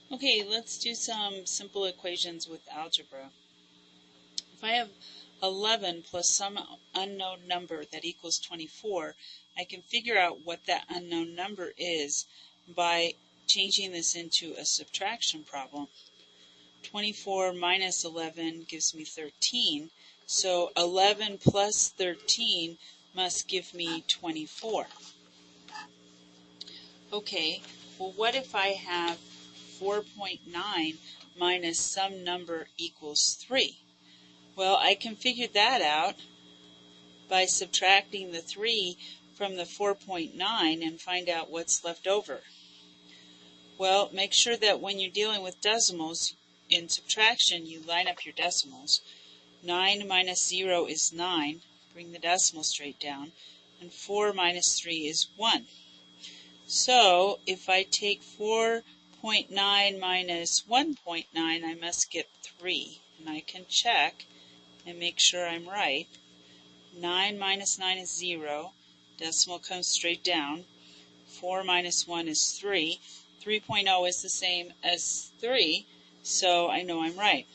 Okay, let's do some simple equations with algebra. If I have 11 plus some unknown number that equals 24, I can figure out what that unknown number is by changing this into a subtraction problem. 24 minus 11 gives me 13, so 11 plus 13 must give me 24. Okay, well what if I have 4.9 minus some number equals 3? Well, I can figure that out by subtracting the 3 from the 4.9 and find out what's left over. Well, make sure that when you're dealing with decimals in subtraction, you line up your decimals. 9 minus 0 is 9. Bring the decimal straight down. And 4 minus 3 is 1. So, if I take 4.9 minus 1.9, I must get 3. And I can check and make sure I'm right. 9 minus 9 is 0. Decimal comes straight down. 4 minus 1 is 3. 3.0 is the same as 3, so I know I'm right.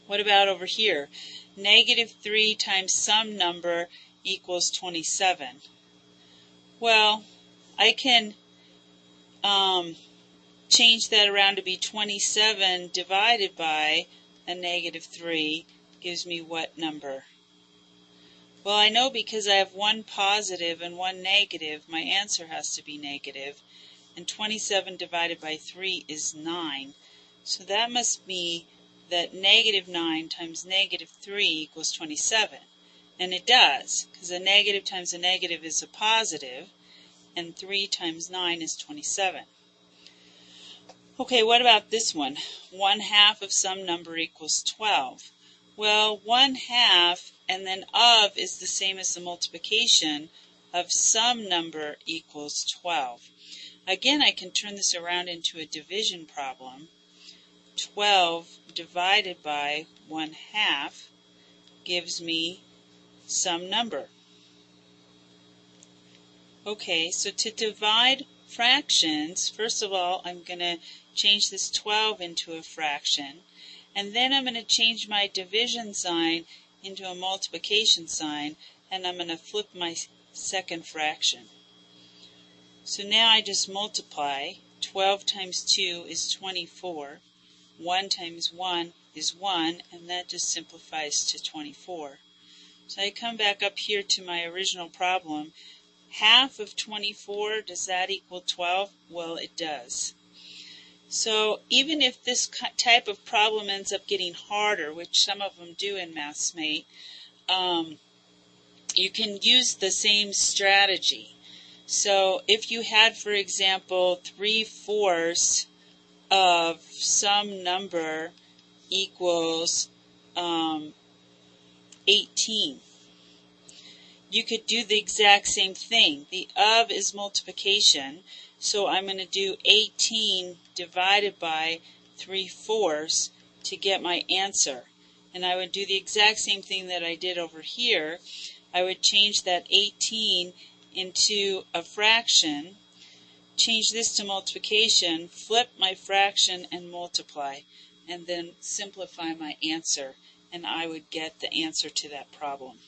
What about over here? Negative 3 times some number equals 27. Well, I can change that around to be 27 divided by a negative 3 gives me what number? Well, I know because I have one positive and one negative, my answer has to be negative. And 27 divided by 3 is 9. So that must be that negative 9 times negative 3 equals 27. And it does, because a negative times a negative is a positive, and 3 times 9 is 27. Okay, what about this one? 1/2 of some number equals 12. Well, 1/2 and then of is the same as the multiplication of some number equals 12. Again, I can turn this around into a division problem. 12 divided by 1/2 gives me some number. Okay, so to divide fractions, first of all, I'm going to change this 12 into a fraction, and then I'm going to change my division sign into a multiplication sign, and I'm going to flip my second fraction. So now I just multiply. 12 times 2 is 24. 1 times 1 is 1, and that just simplifies to 24. So I come back up here to my original problem. 1/2 of 24, does that equal 12? Well, it does. So even if this type of problem ends up getting harder, which some of them do in MathsMate, you can use the same strategy. So if you had, for example, 3/4 of some number equals 18, you could do the exact same thing. The of is multiplication, so I'm going to do 18 divided by 3/4 to get my answer. And I would do the exact same thing that I did over here. I would change that 18 into a fraction, change this to multiplication, flip my fraction and multiply, and then simplify my answer, and I would get the answer to that problem.